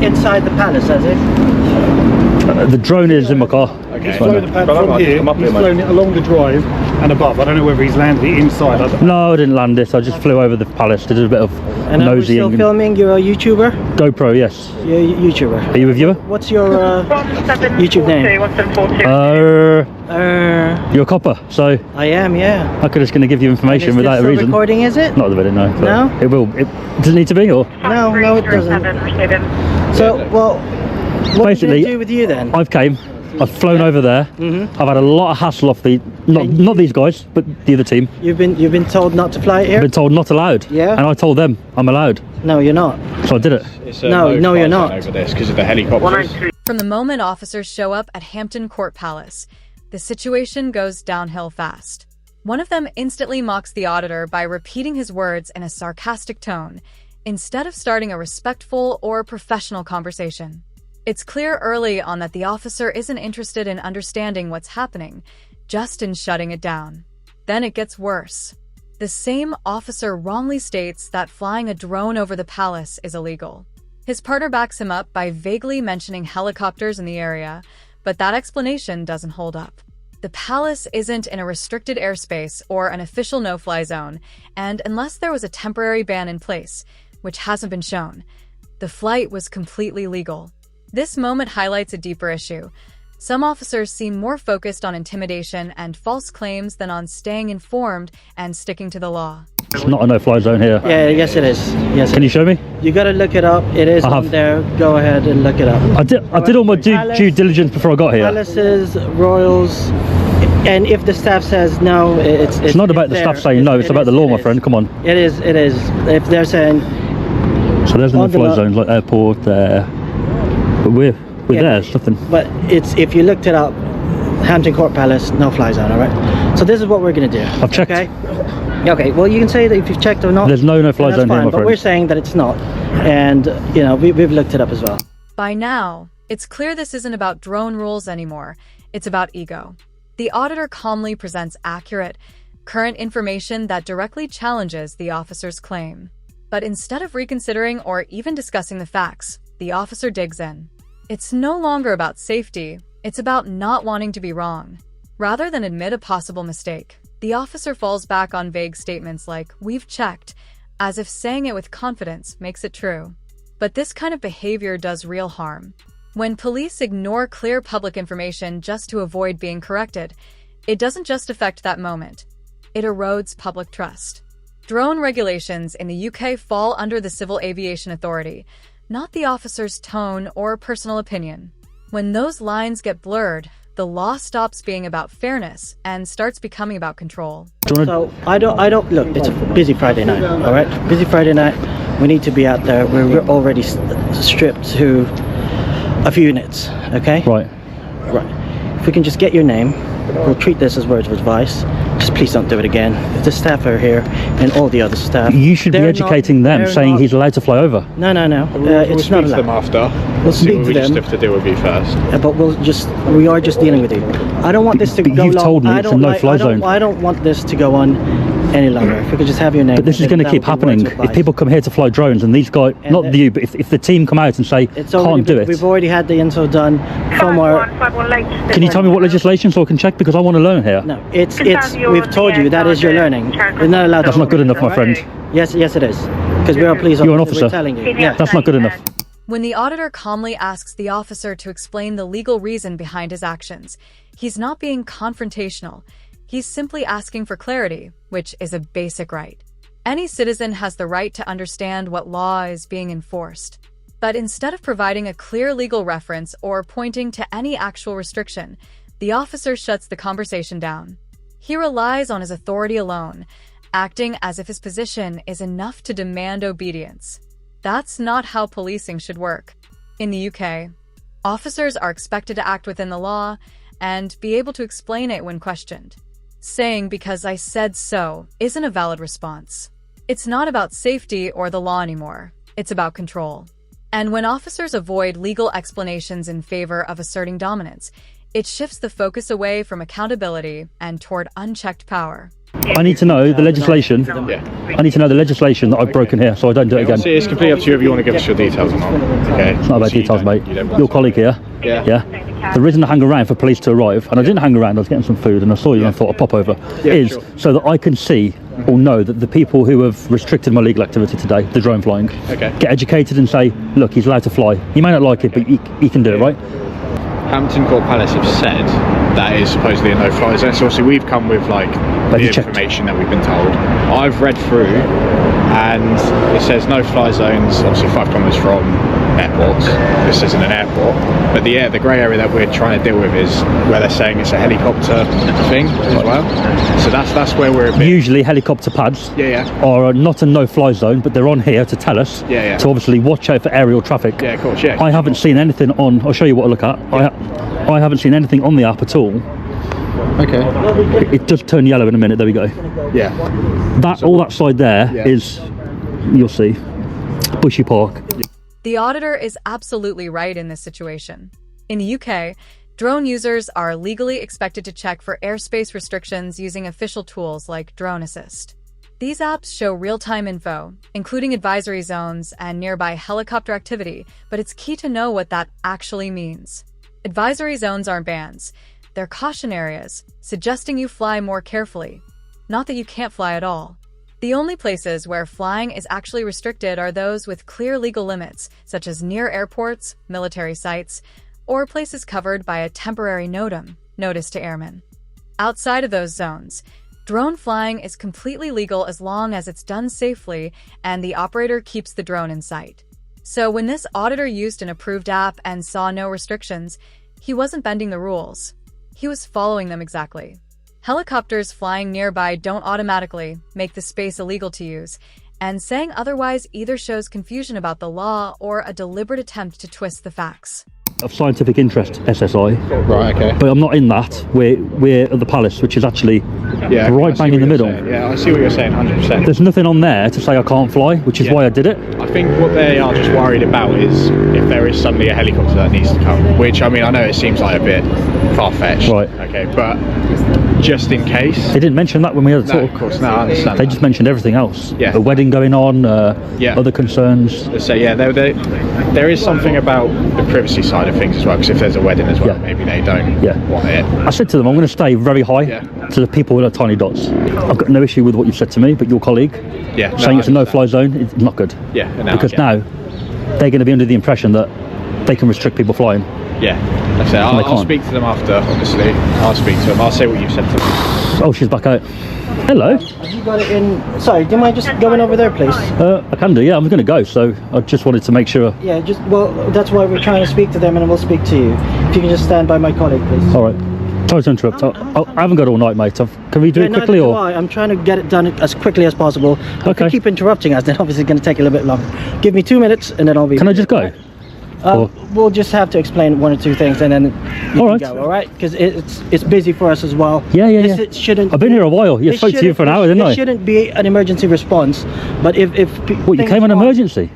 inside the palace, has it? The drone is in my car. Okay. He's flown the pad from here, he's flown it along the drive and above. I don't know whether he's landed it inside. No, I didn't land this. I just flew over the palace to do a bit of And are you still nosying. filming? You're a YouTuber? GoPro, yes. You're a YouTuber. Are you a viewer? What's your YouTube name? You're a copper, so I am, yeah. I could just going to give you information Is without this a reason. recording, is it? Not the video, no. No? It will. Does it need to be, or? No, it doesn't. So, well, what Basically, did they do with you then? I've flown over there. I've had a lot of hassle off the not these guys, but the other team. You've been told not to fly it here? I've been told not allowed. Yeah. And I told them I'm allowed. No, you're not. So I did it. No, you're not. Over this because of the helicopters. From the moment officers show up at Hampton Court Palace, the situation goes downhill fast. One of them instantly mocks the auditor by repeating his words in a sarcastic tone, instead of starting a respectful or professional conversation. It's clear early on that the officer isn't interested in understanding what's happening, just in shutting it down. Then it gets worse. The same officer wrongly states that flying a drone over the palace is illegal. His partner backs him up by vaguely mentioning helicopters in the area, but that explanation doesn't hold up. The palace isn't in a restricted airspace or an official no-fly zone, and unless there was a temporary ban in place, which hasn't been shown, the flight was completely legal. This moment highlights a deeper issue. Some officers seem more focused on intimidation and false claims than on staying informed and sticking to the law. It's not a no-fly zone here. Yeah, yes it is. Yes. Can you show me? You gotta look it up. It is on there. Go ahead and look it up. I did all my due diligence before I got here. Palaces, royals, and if the staff says no, It's not about the staff saying no. It's about the law, my friend. Come on. It is. If they're saying. So there's the no-fly zones like airport there. But we're there, it's nothing. But it's, if you looked it up, Hampton Court Palace, no fly zone, alright? So this is what we're gonna do. I've checked. Okay, well you can say that if you've checked or not. There's no fly zone here, my but friend. we're saying that it's not. And, you know, we've looked it up as well. By now, it's clear this isn't about drone rules anymore. It's about ego. The auditor calmly presents accurate, current information that directly challenges the officer's claim. But instead of reconsidering or even discussing the facts, the officer digs in. It's no longer about safety, it's about not wanting to be wrong. Rather than admit a possible mistake, the officer falls back on vague statements like, "We've checked," as if saying it with confidence makes it true. But this kind of behavior does real harm. When police ignore clear public information just to avoid being corrected, it doesn't just affect that moment. It erodes public trust. Drone regulations in the UK fall under the Civil Aviation Authority, not the officer's tone or personal opinion. When those lines get blurred, the law stops being about fairness and starts becoming about control. So I don't look, it's a busy Friday night, all right? Busy Friday night, we need to be out there. We're already stripped to a few units, okay? Right. If we can just get your name, we'll treat this as words of advice. Just please don't do it again. If the staff are here and all the other staff, You should be educating them, saying he's allowed to fly over. No. It's not allowed. Them after. We'll speak to We just them. have to deal with you first. But we are just dealing with you. I don't want this to But go you've long. told me it's a no-fly zone. I don't want this to go on any longer. If we could just have your name. But this is going to keep happening. If people come here to fly drones and these guys, not you, but if the team come out and say, can't do it. We've already had the info done from our... Can you tell me what legislation so I can check? Because I want to learn here. No, we've told you that is your learning. You're not allowed to... That's not good enough, my friend. Yes it is. Because we're a police officer. You're an officer. We're telling you. Yeah. That's not good enough. When the auditor calmly asks the officer to explain the legal reason behind his actions, he's not being confrontational. He's simply asking for clarity, which is a basic right. Any citizen has the right to understand what law is being enforced. But instead of providing a clear legal reference or pointing to any actual restriction, the officer shuts the conversation down. He relies on his authority alone, acting as if his position is enough to demand obedience. That's not how policing should work. In the UK, officers are expected to act within the law and be able to explain it when questioned. Saying "because I said so" isn't a valid response. It's not about safety or the law anymore. It's about control. And when officers avoid legal explanations in favor of asserting dominance, it shifts the focus away from accountability and toward unchecked power. I need to know the legislation. Yeah. I need to know the legislation that I've broken here, so I don't do it again. See, it's completely up to you if you want to give us your details or not. Okay. It's not about details, mate. Your colleague here. Yeah. The reason I hang around for police to arrive, and I didn't hang around, I was getting some food and I saw you and I thought I'd pop over, is so that I can see or know that the people who have restricted my legal activity today, the drone flying, get educated and say, look, he's allowed to fly. He may not like it, but he can do it, right? Hampton Court Palace have said that is supposedly a no-fly zone. So obviously we've come with like the information that we've been told. I've read through, and it says no-fly zones. Obviously 5 kilometres from airports. This isn't an airport, but the grey area that we're trying to deal with is where they're saying it's a helicopter thing as well. So that's where we're a bit... Usually helicopter pads are not a no-fly zone, but they're on here to tell us to obviously watch out for aerial traffic. Yeah, of course. Yeah. I haven't seen anything on. I'll show you what I look at. I haven't seen anything on the app at all. Okay. It does turn yellow in a minute. There we go. Yeah. All that side there is, you'll see, Bushy Park. The auditor is absolutely right in this situation. In the UK, drone users are legally expected to check for airspace restrictions using official tools like Drone Assist. These apps show real-time info, including advisory zones and nearby helicopter activity, but it's key to know what that actually means. Advisory zones aren't bans. They're caution areas, suggesting you fly more carefully. Not that you can't fly at all. The only places where flying is actually restricted are those with clear legal limits, such as near airports, military sites, or places covered by a temporary NOTAM, Notice to Airmen. Outside of those zones, drone flying is completely legal as long as it's done safely and the operator keeps the drone in sight. So when this auditor used an approved app and saw no restrictions, he wasn't bending the rules. He was following them exactly. Helicopters flying nearby don't automatically make the space illegal to use, and saying otherwise either shows confusion about the law or a deliberate attempt to twist the facts. Of scientific interest, SSI. Right, okay. But I'm not in that. We're at the Palace, which is actually right bang in the middle. Yeah, I see what you're saying, 100%. There's nothing on there to say I can't fly, which is why I did it. I think what they are just worried about is if there is suddenly a helicopter that needs to come, which, I mean, I know it seems like a bit far-fetched. Right. Okay, but just in case. They didn't mention that when we had a talk. Of course, no, I understand. They just mentioned everything else. Yeah. The wedding going on, other concerns. So yeah, there is something about the privacy side of things as well, because if there's a wedding as well, maybe they don't want it. I said to them, I'm going to stay very high to the people with the tiny dots. I've got no issue with what you've said to me, but your colleague saying it's a no-fly zone, it's not good. Yeah, because now they're going to be under the impression that they can restrict people flying. Yeah, that's it. I'll speak to them after, obviously. I'll speak to them. I'll say what you've said to them. Oh, she's back out. Hello. Have you got it in? Sorry, do you mind just going over there, please? I can do, I'm going to go, so I just wanted to make sure. Yeah, well, that's why we're trying to speak to them, and we'll speak to you. If you can just stand by my colleague, please. All right. Sorry to interrupt. I haven't got all night, mate. Can we do it quickly, or? I'm trying to get it done as quickly as possible. If you keep interrupting us, then obviously it's going to take a little bit longer. Give me 2 minutes, and then I'll be. Can I just go? We'll just have to explain 1 or 2 things, and then you can go. All right, because it's busy for us as well. Yeah. It shouldn't. I've been here a while. You spoke to you for an hour, didn't I? It shouldn't be an emergency response, but if what, you came on emergency?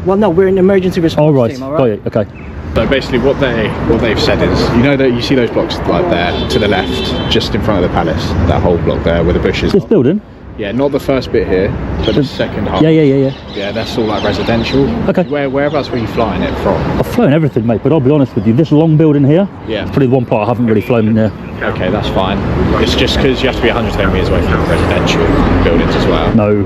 Well, no, we're an emergency response. Oh, right. Team, all right. Got it. Okay. So basically what they've said is, you know that you see those blocks like there to the left, just in front of the palace, that whole block there where the bushes. This building? Yeah, not the first bit here, but the second half. Yeah. Yeah, that's all like residential. Okay. Whereabouts were you flying it from? I've flown everything, mate, but I'll be honest with you, this long building here, it's probably the one part I haven't really flown in there. Okay, that's fine. It's just because you have to be 110 metres away from residential buildings as well. No.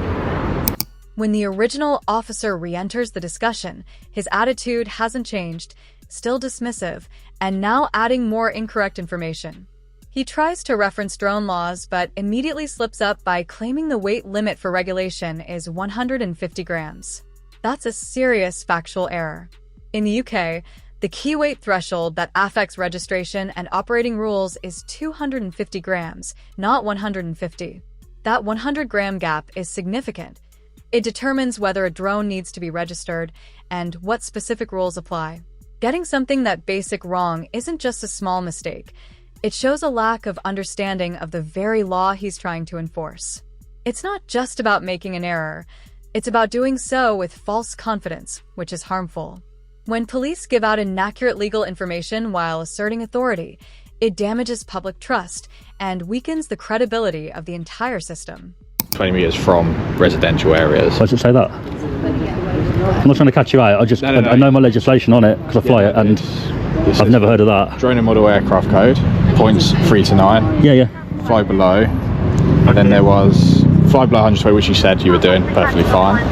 When the original officer re-enters the discussion, his attitude hasn't changed, still dismissive, and now adding more incorrect information. He tries to reference drone laws, but immediately slips up by claiming the weight limit for regulation is 150 grams. That's a serious factual error. In the UK, the key weight threshold that affects registration and operating rules is 250 grams, not 150. That 100-gram gap is significant. It determines whether a drone needs to be registered and what specific rules apply. Getting something that basic wrong isn't just a small mistake. It shows a lack of understanding of the very law he's trying to enforce. It's not just about making an error. It's about doing so with false confidence, which is harmful. When police give out inaccurate legal information while asserting authority, It damages public trust and weakens the credibility of the entire system. 20 metres from residential areas. Why does it say that? I'm not trying to catch you out. I know my legislation on it because I fly it, and I've never heard of that. Drone and model aircraft code, points 3 to 9. Yeah. Fly below. And then there was fly below 100, which you said you were doing perfectly fine.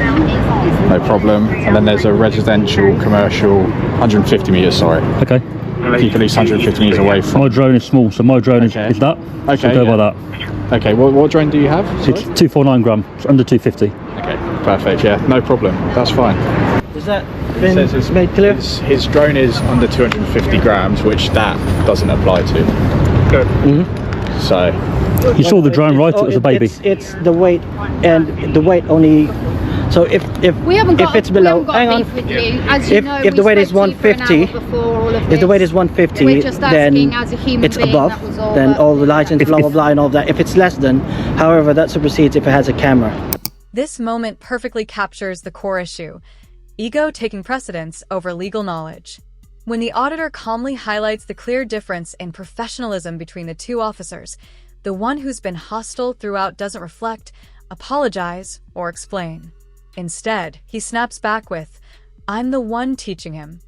No problem. And then there's a residential, commercial, 150 metres, sorry. Okay. Keep at least 150 metres away from. My drone is small, so my drone is that. Okay. So go by that. Okay, what drone do you have? It's 249 gram. It's under 250. Okay, perfect. Yeah, no problem. That's fine. Is that been made clear? His drone is under 250 grams, which that doesn't apply to. Good. So You saw the drone, right? It was a baby. It's the weight, and the weight only. So if we haven't got, it's below, we haven't got hang on. beef with you. As you know, If the we weight is spoke to you for an 150, hour before all of if the weight this. is 150, We're just then asking as a human it's being, above. that was all, Then but- all the license, blah blah blah, and all that. If it's less than, however, that supersedes if it has a camera. This moment perfectly captures the core issue: ego taking precedence over legal knowledge. When the auditor calmly highlights the clear difference in professionalism between the two officers, the one who's been hostile throughout doesn't reflect, apologize, or explain. Instead, he snaps back with, "I'm the one teaching him."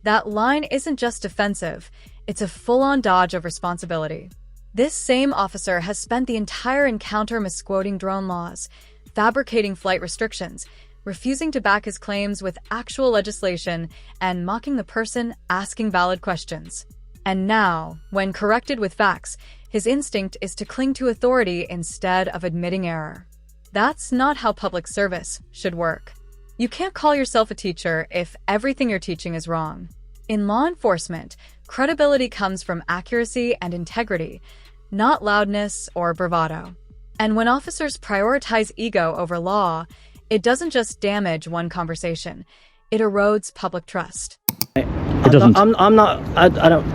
That line isn't just defensive, it's a full-on dodge of responsibility. This same officer has spent the entire encounter misquoting drone laws, fabricating flight restrictions, refusing to back his claims with actual legislation, and mocking the person asking valid questions. And now, when corrected with facts, his instinct is to cling to authority instead of admitting error. That's not how public service should work. You can't call yourself a teacher if everything you're teaching is wrong. In law enforcement, credibility comes from accuracy and integrity, not loudness or bravado. And when officers prioritize ego over law, it doesn't just damage one conversation, it erodes public trust. It doesn't. I'm not. I don't.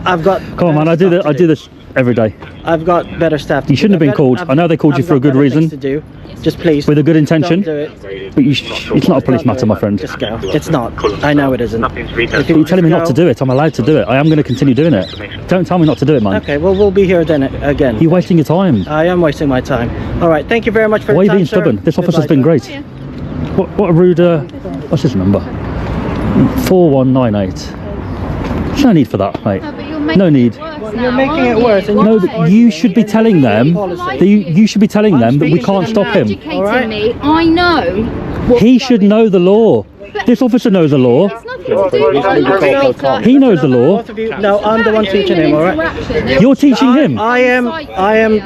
I've got. Come on, man. I do this every day. I've got better staff. You shouldn't have been called. I know they called you for a good reason. To do. Just please. With a good intention. Don't do it. But it's not a police matter, my friend. Just go. It's not. I know it isn't. If You're telling me not to do it. I'm allowed to do it. I am going to continue doing it. Don't tell me not to do it, man. Okay. Well, we'll be here then again. You're wasting your time. I am wasting my time. All right. Thank you very much for Why are your you time, being stubborn? sir. This officer's been Goodbye, great. What a rude. What's his number? 4198. There's no need for that, mate. No need. You're making it worse. And No, but you should be telling them. You should be telling them that we can't stop him. Educating me, I know. He should know the law. This officer knows the law. It's nothing to do with He knows the law. Both of you. No, I'm the one teaching him. All right. You're teaching him. I am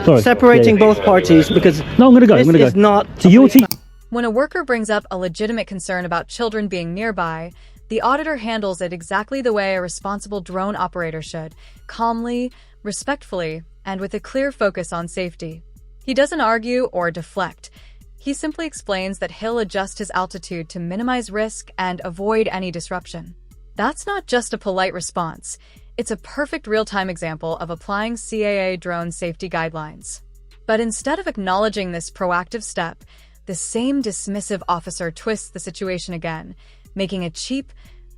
Sorry. separating Yeah, yeah. both parties because No, I'm going to go. I'm this going to is go. not. So you're teaching. When a worker brings up a legitimate concern about children being nearby, the auditor handles it exactly the way a responsible drone operator should: calmly, respectfully, and with a clear focus on safety. He doesn't argue or deflect. He simply explains that he'll adjust his altitude to minimize risk and avoid any disruption. That's not just a polite response. It's a perfect real-time example of applying CAA drone safety guidelines. But instead of acknowledging this proactive step, the same dismissive officer twists the situation again, making a cheap,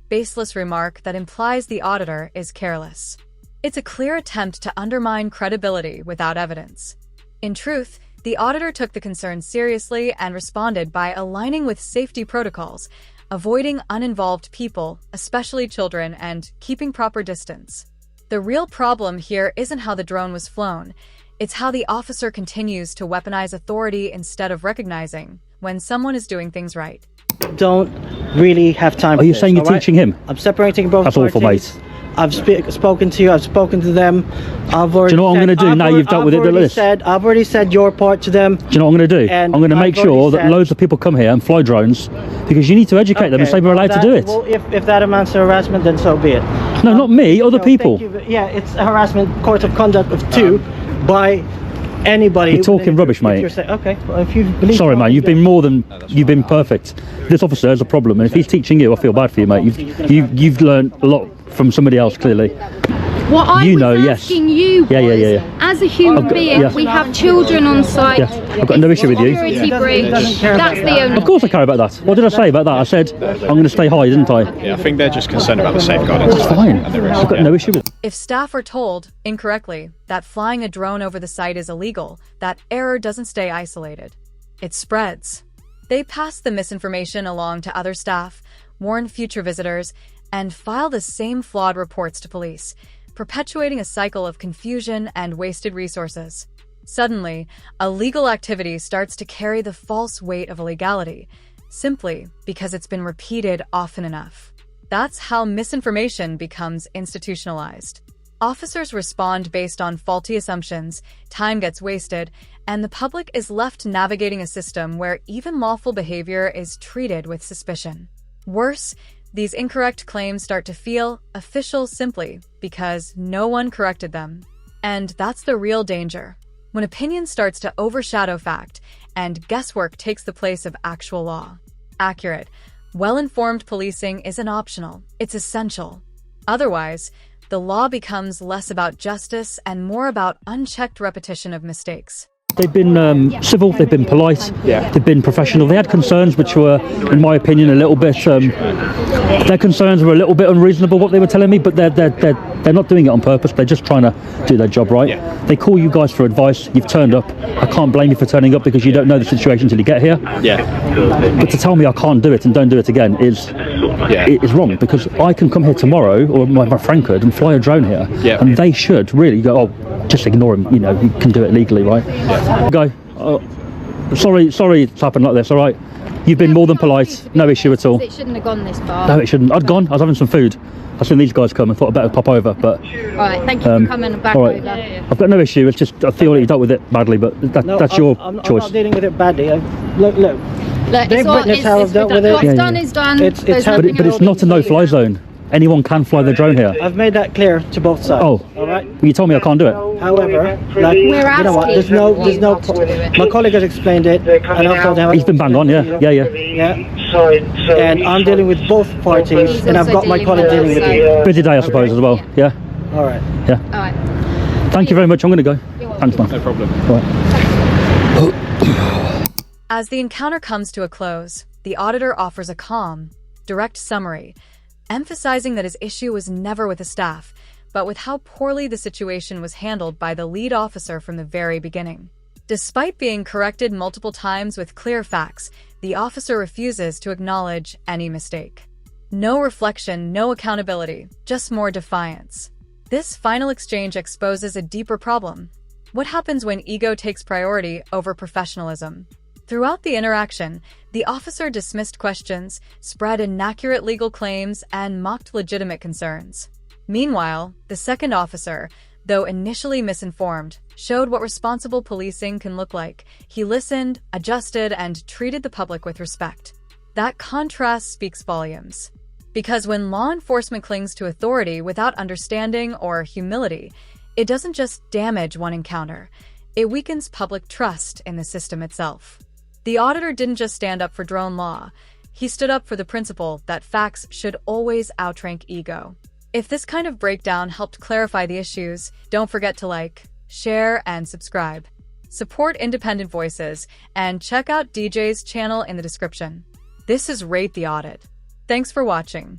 baseless remark that implies the auditor is careless. It's a clear attempt to undermine credibility without evidence. In truth, the auditor took the concern seriously and responded by aligning with safety protocols, avoiding uninvolved people, especially children, and keeping proper distance. The real problem here isn't how the drone was flown. It's how the officer continues to weaponize authority instead of recognizing when someone is doing things right. Don't really have time. Are you saying you're teaching him? I'm separating both That's parties. awful, mate. I've spoken to you. I've spoken to them. I've already. Do you know what I'm going to do now you've dealt with it? I've already said your part to them. Do you know what I'm going to do? And I'm going to make I've already sure that said- loads of people come here and fly drones because you need to educate them and say we're allowed to do it. Well, if that amounts to harassment, then so be it. No, not me, other No, people. thank you. Yeah, it's a harassment court of conduct of 2 by anybody. You're talking rubbish, mate. Okay, well, if you believe. Sorry, man, you've been more than you've been perfect. This officer has a problem, and if he's teaching you, I feel bad for you, mate. You've learned a lot from somebody else, clearly. What I You was know, yes. asking you was, Yeah. as a human being, yeah. we have children on site. Yeah, I've got no issue with you. Security brief. That's the only. Of course I care about that. What did I say about that? I said I'm going to stay high, didn't I? Yeah, I think they're just concerned about the safeguarding. That's fine. I've got no issue with it. If staff are told, incorrectly, that flying a drone over the site is illegal, that error doesn't stay isolated. It spreads. They pass the misinformation along to other staff, warn future visitors, and file the same flawed reports to police, perpetuating a cycle of confusion and wasted resources. Suddenly, a legal activity starts to carry the false weight of illegality, simply because it's been repeated often enough. That's how misinformation becomes institutionalized. Officers respond based on faulty assumptions, time gets wasted, and the public is left navigating a system where even lawful behavior is treated with suspicion. Worse, these incorrect claims start to feel official simply because no one corrected them. And that's the real danger. When opinion starts to overshadow fact and guesswork takes the place of actual law. Accurate, well-informed policing isn't optional, it's essential. Otherwise, the law becomes less about justice and more about unchecked repetition of mistakes. They've been civil, they've been polite, they've been professional. They had concerns which were, in my opinion, a little bit, their concerns were a little bit unreasonable, what they were telling me, but they're not doing it on purpose. They're just trying to do their job right. They call you guys for advice, you've turned up. I can't blame you for turning up because you don't know the situation until you get here. But to tell me I can't do it and don't do it again is wrong, because I can come here tomorrow, or my friend could, and fly a drone here, and they should really go, oh, just ignore him, you know, you can do it legally, right? Go, sorry it's happened like this, all right? You've been more than polite, no issue at all. It shouldn't have gone this far. No, it shouldn't. I'd gone, I was having some food. I seen these guys come and thought I'd better pop over, but... Alright, thank you for coming back over. I've got no issue, it's just, I feel like you dealt with it badly, but that's your choice. I'm not dealing with it badly. Look, they've witnessed how I've dealt with it. What's done is done. But it's not a no-fly zone. Anyone can fly the drone here. I've made that clear to both sides. Oh, all right. Well, you told me I can't do it. However, like, you know what? There's no. My colleague has explained it, and I've told him. He's been bang on, yeah. And I'm dealing with both parties, and I've got my colleague dealing with you. Busy day, I suppose, as well. Yeah. All right. Yeah. All right. Thank you very much. I'm going to go. Thanks, man. No problem. All right. As the encounter comes to a close, the auditor offers a calm, direct summary, emphasizing that his issue was never with the staff, but with how poorly the situation was handled by the lead officer from the very beginning. Despite being corrected multiple times with clear facts, the officer refuses to acknowledge any mistake. No reflection, no accountability, just more defiance. This final exchange exposes a deeper problem. What happens when ego takes priority over professionalism? Throughout the interaction, the officer dismissed questions, spread inaccurate legal claims, and mocked legitimate concerns. Meanwhile, the second officer, though initially misinformed, showed what responsible policing can look like. He listened, adjusted, and treated the public with respect. That contrast speaks volumes. Because when law enforcement clings to authority without understanding or humility, it doesn't just damage one encounter, it weakens public trust in the system itself. The auditor didn't just stand up for drone law, he stood up for the principle that facts should always outrank ego. If this kind of breakdown helped clarify the issues, don't forget to like, share, and subscribe. Support independent voices, and check out DJ's channel in the description. This is Rate the Audit. Thanks for watching.